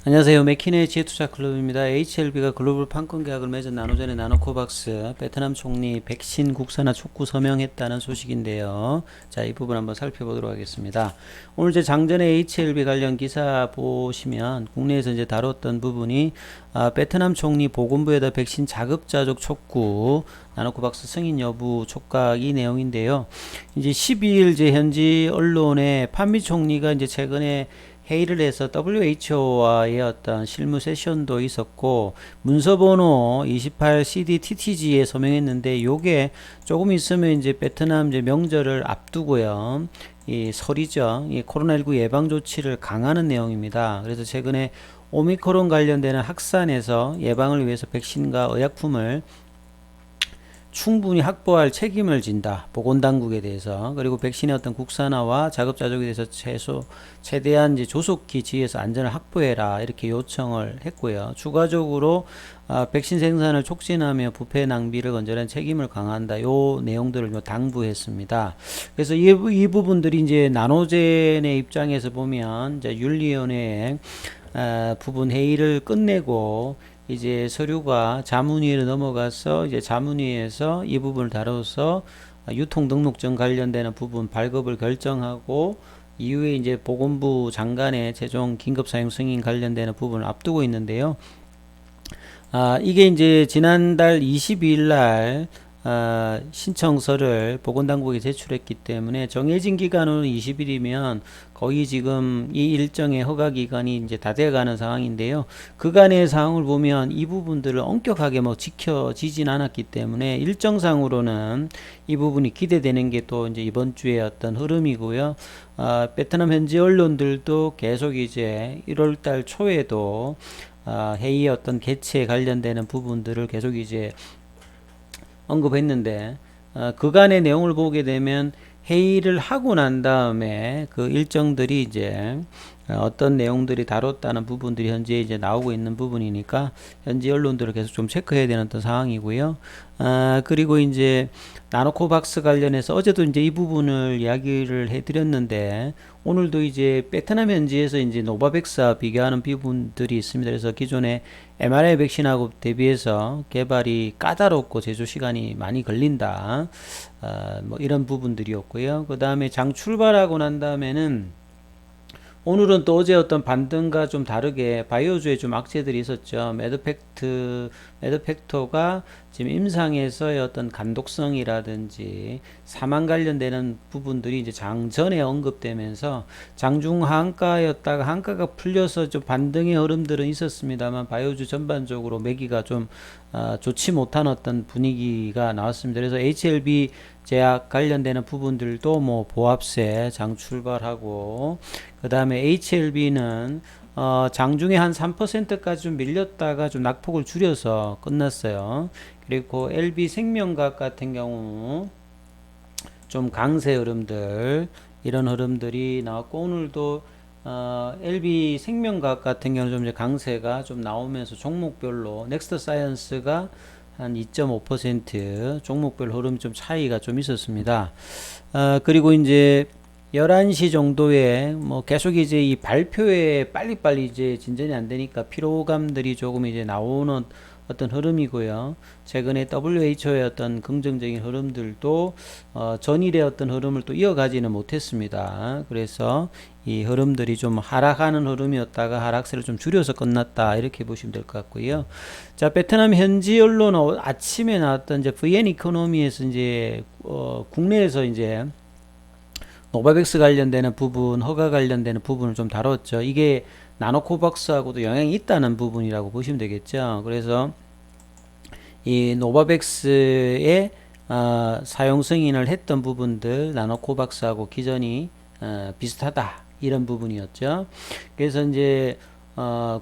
안녕하세요. 맥키네의 지혜투자클럽입니다. HLB가 글로벌 판권 계약을 맺은 나노젠의 나노코박스 베트남 총리 백신 국산화 촉구 서명했다는 소식인데요. 자, 이 부분 한번 살펴보도록 하겠습니다. 오늘 제 장전에 HLB 관련 기사 보시면 국내에서 이제 다뤘던 부분이 베트남 총리 보건부에다 백신 자급자족 촉구 나노코박스 승인 여부 촉각 이 내용인데요. 이제 12일 제 현지 언론에 판미 총리가 이제 최근에 회의를 해서 WHO와의 어떤 실무 세션도 있었고 문서번호 28 CDTTG에 서명했는데 요게 조금 있으면 이제 베트남 이제 명절을 앞두고요. 이 설이죠. 이 코로나19 예방 조치를 강화하는 내용입니다. 그래서 최근에 오미크론 관련되는 확산에서 예방을 위해서 백신과 의약품을 충분히 확보할 책임을 진다. 보건당국에 대해서. 그리고 백신의 어떤 국산화와 자급자족에 대해서 최대한 이제 조속히 지휘해서 안전을 확보해라. 이렇게 요청을 했고요. 추가적으로 백신 생산을 촉진하며 부패 낭비를 건전한 책임을 강화한다. 요 내용들을 당부했습니다. 그래서 이 부분들이 이제 나노젠의 입장에서 보면 이제 윤리위원회의 부분 회의를 끝내고 이제 서류가 자문위로 넘어가서 이제 자문위에서 이 부분을 다뤄서 유통등록증 관련되는 부분 발급을 결정하고 이후에 이제 보건부 장관의 최종 긴급사용 승인 관련되는 부분을 앞두고 있는데요. 이게 이제 지난달 22일 날 신청서를 보건당국에 제출했기 때문에 정해진 기간으로 20일이면 거의 지금 이 일정의 허가 기간이 이제 다 돼가는 상황인데요. 그간의 상황을 보면 이 부분들을 엄격하게 뭐 지켜지진 않았기 때문에 일정상으로는 이 부분이 기대되는 게 또 이제 이번 주에 어떤 흐름이고요. 베트남 현지 언론들도 계속 이제 1월달 초에도 회의 어떤 개최에 관련되는 부분들을 계속 이제 언급했는데 그간의 내용을 보게 되면 회의를 하고 난 다음에 그 일정들이 이제 어떤 내용들이 다뤘다는 부분들이 현재 이제 나오고 있는 부분이니까 현지 언론들을 계속 좀 체크해야 되는 어떤 상황이고요. 그리고 이제 나노코박스 관련해서 어제도 이제 이 부분을 이야기를 해드렸는데 오늘도 이제 베트남 현지에서 이제 노바백스와 비교하는 부분들이 있습니다. 그래서 기존의 mRNA 백신하고 대비해서 개발이 까다롭고 제조 시간이 많이 걸린다. 뭐 이런 부분들이었고요. 그 다음에 장 출발하고 난 다음에는 오늘은 또 어제 어떤 반등과 좀 다르게 바이오주에 좀 악재들이 있었죠. 매드팩터가 지금 임상에서의 어떤 간독성이라든지 사망 관련되는 부분들이 이제 장 전에 언급되면서 장중 하한가였다가 한가가 풀려서 좀 반등의 흐름들은 있었습니다만 바이오주 전반적으로 매기가 좀 좋지 못한 어떤 분위기가 나왔습니다. 그래서 HLB 제약 관련되는 부분들도 뭐 보합세 장 출발하고 그 다음에 HLB는 장중에 한 3%까지 좀 밀렸다가 좀 낙폭을 줄여서 끝났어요. 그리고 LB생명과학 같은 경우 좀 강세 흐름들 이런 흐름들이 나왔고 오늘도 LB생명과학 같은 경우는 좀 이제 강세가 좀 나오면서 종목별로 넥스트 사이언스가 한 2.5% 종목별 흐름 좀 차이가 좀 있었습니다. 그리고 이제 11시 정도에 뭐 계속 이제 이 발표에 빨리빨리 이제 진전이 안 되니까 피로감들이 조금 이제 나오는 어떤 흐름이고요. 최근에 WHO의 어떤 긍정적인 흐름들도 전일의 어떤 흐름을 또 이어가지는 못했습니다. 그래서 이 흐름들이 좀 하락하는 흐름이었다가 하락세를 좀 줄여서 끝났다 이렇게 보시면 될 것 같고요. 자, 베트남 현지 언론 아침에 나왔던 이제 VN 이코노미에서 이제 국내에서 이제 노바백스 관련되는 부분, 허가 관련되는 부분을 좀 다뤘죠. 이게 나노코박스하고도 영향이 있다는 부분이라고 보시면 되겠죠. 그래서 이 노바백스의 사용 승인을 했던 부분들 나노코박스하고 기전이 비슷하다 이런 부분이었죠. 그래서 이제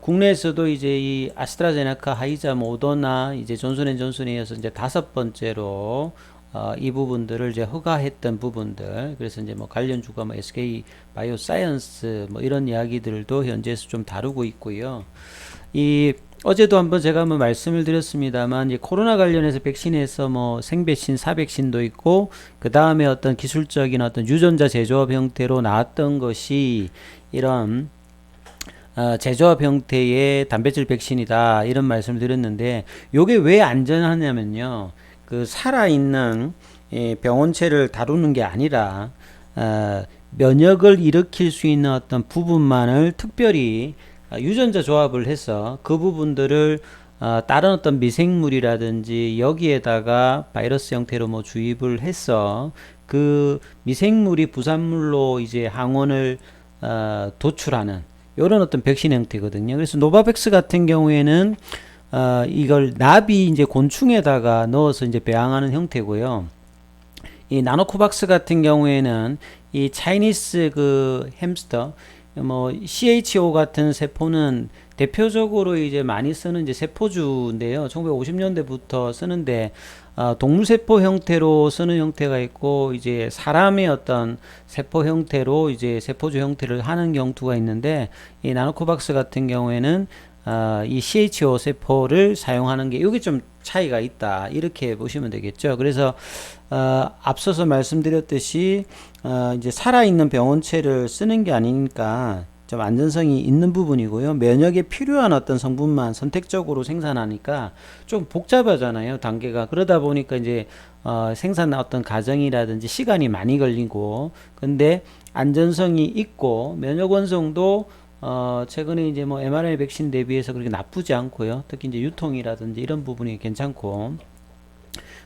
국내에서도 이제 이 아스트라제네카, 하이자, 모더나, 이제 존슨앤존슨에 이어서 이제 5번째로 이 부분들을 이제 허가했던 부분들, 그래서 이제 뭐 관련주가 뭐 SK 바이오사이언스 뭐 이런 이야기들도 현재에서 좀 다루고 있고요. 어제도 한번 제가 한번 말씀을 드렸습니다만, 이제 코로나 관련해서 백신에서 뭐 생백신, 사백신도 있고, 그 다음에 어떤 기술적인 어떤 유전자 제조업 형태로 나왔던 것이 이런 재조합 형태의 단백질 백신이다 이런 말씀을 드렸는데 요게 왜 안전하냐면요 그 살아있는 병원체를 다루는 게 아니라 면역을 일으킬 수 있는 어떤 부분만을 특별히 유전자 조합을 해서 그 부분들을 다른 어떤 미생물이라든지 여기에다가 바이러스 형태로 뭐 주입을 해서 그 미생물이 부산물로 이제 항원을 도출하는 이런 어떤 백신 형태거든요. 그래서 노바백스 같은 경우에는 이걸 나비 이제 곤충에다가 넣어서 이제 배양하는 형태고요. 이 나노코박스 같은 경우에는 이 차이니스 그 햄스터 뭐 CHO 같은 세포는 대표적으로 이제 많이 쓰는 이제 세포주인데요. 1950년대부터 쓰는데 동물 세포 형태로 쓰는 형태가 있고 이제 사람의 어떤 세포 형태로 이제 세포주 형태를 하는 경우가 있는데 이 나노코박스 같은 경우에는 이 CHO 세포를 사용하는 게 이게 좀 차이가 있다 이렇게 보시면 되겠죠. 그래서 앞서서 말씀드렸듯이 이제 살아있는 병원체를 쓰는 게 아니니까 좀 안전성이 있는 부분이고요. 면역에 필요한 어떤 성분만 선택적으로 생산하니까 좀 복잡하잖아요, 단계가. 그러다 보니까 이제 생산 어떤 과정이라든지 시간이 많이 걸리고, 근데 안전성이 있고 면역 원성도 최근에 이제 뭐 mRNA 백신 대비해서 그렇게 나쁘지 않고요. 특히 이제 유통이라든지 이런 부분이 괜찮고,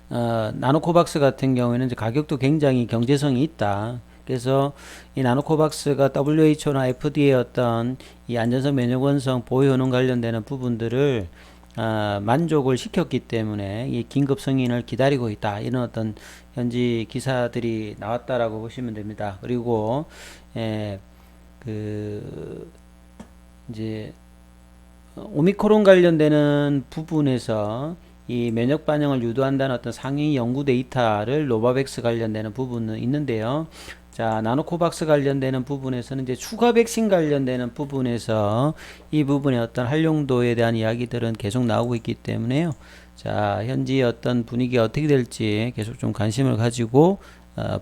나노코박스 같은 경우에는 이제 가격도 굉장히 경제성이 있다. 그래서 이 나노코박스가 WHO나 FDA 어떤 이 안전성, 면역원성, 보호 효능 관련되는 부분들을 만족을 시켰기 때문에 이 긴급 승인을 기다리고 있다. 이런 어떤 현지 기사들이 나왔다라고 보시면 됩니다. 그리고 이제 오미크론 관련되는 부분에서 이 면역 반응을 유도한다는 어떤 상위 연구 데이터를 노바백스 관련되는 부분은 있는데요. 자, 나노코박스 관련되는 부분에서는 이제 추가 백신 관련되는 부분에서 이 부분의 어떤 활용도에 대한 이야기들은 계속 나오고 있기 때문에요. 자, 현지 어떤 분위기가 어떻게 될지 계속 좀 관심을 가지고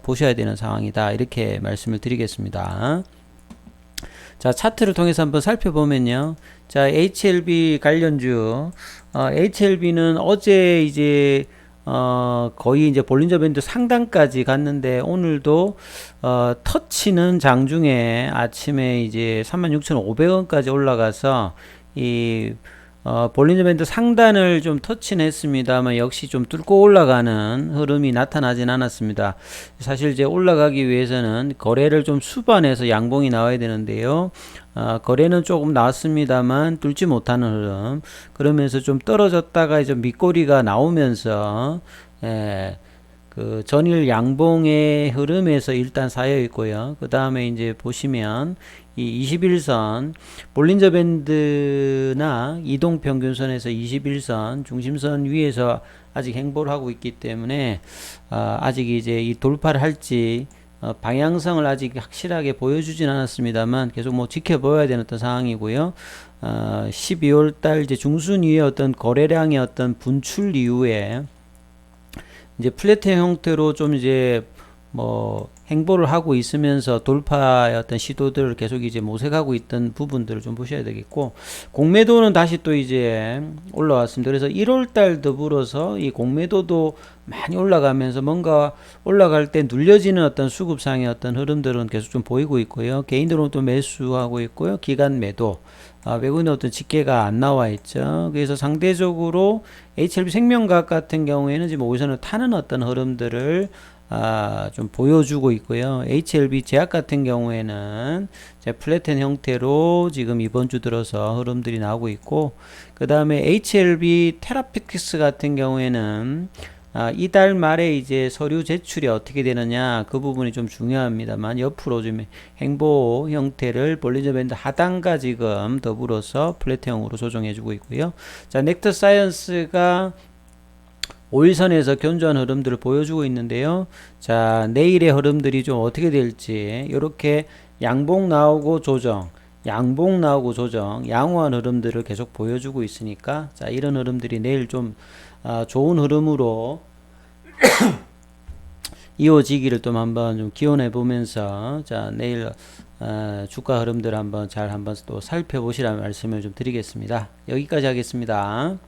보셔야 되는 상황이다. 이렇게 말씀을 드리겠습니다. 자, 차트를 통해서 한번 살펴보면요. 자, HLB 관련주, HLB는 어제 이제, 거의 이제 볼린저 밴드 상단까지 갔는데, 오늘도, 터치는 장중에 아침에 이제 36,500원까지 올라가서, 볼린저 밴드 상단을 좀 터치는 했습니다만 역시 좀 뚫고 올라가는 흐름이 나타나진 않았습니다. 사실 이제 올라가기 위해서는 거래를 좀 수반해서 양봉이 나와야 되는데요. 거래는 조금 나왔습니다만 뚫지 못하는 흐름. 그러면서 좀 떨어졌다가 이제 밑꼬리가 나오면서 그 전일 양봉의 흐름에서 일단 쌓여 있고요. 그 다음에 이제 보시면 이 21선 볼린저 밴드나 이동평균선에서 21선 중심선 위에서 아직 행보를 하고 있기 때문에 아직 이제 이 돌파를 할지 방향성을 아직 확실하게 보여주진 않았습니다만 계속 뭐 지켜봐야 되는 어떤 상황이고요. 12월 달 이제 중순 이후에 어떤 거래량의 어떤 분출 이후에 이제 플랫형 형태로 좀 이제 뭐 행보를 하고 있으면서 돌파의 어떤 시도들을 계속 이제 모색하고 있던 부분들을 좀 보셔야 되겠고, 공매도는 다시 또 이제 올라왔습니다. 그래서 1월 달 더불어서 이 공매도도 많이 올라가면서 뭔가 올라갈 때 눌려지는 어떤 수급상의 어떤 흐름들은 계속 좀 보이고 있고요. 개인들은 또 매수하고 있고요. 기간 매도, 외국인의 어떤 집계가 안 나와 있죠. 그래서 상대적으로 HLB 생명과학 같은 경우에는 지금 5선을 타는 어떤 흐름들을 좀 보여주고 있고요. HLB 제약 같은 경우에는 플랫한 형태로 지금 이번 주 들어서 흐름들이 나오고 있고, 그 다음에 HLB 테라피틱스 같은 경우에는 이달 말에 이제 서류 제출이 어떻게 되느냐 그 부분이 좀 중요합니다만 옆으로 좀 행보 형태를 볼린저 밴드 하단과 지금 더불어서 플랫형으로 조정해주고 있고요. 자, 넥터 사이언스가 5일선에서 견조한 흐름들을 보여주고 있는데요. 자, 내일의 흐름들이 좀 어떻게 될지 이렇게 양봉 나오고 조정, 양봉 나오고 조정, 양호한 흐름들을 계속 보여주고 있으니까 자, 이런 흐름들이 내일 좀 좋은 흐름으로 이어지기를 좀 한번 좀 기원해 보면서 자, 내일 주가 흐름들 한번 잘 한번 또 살펴보시라는 말씀을 좀 드리겠습니다. 여기까지 하겠습니다.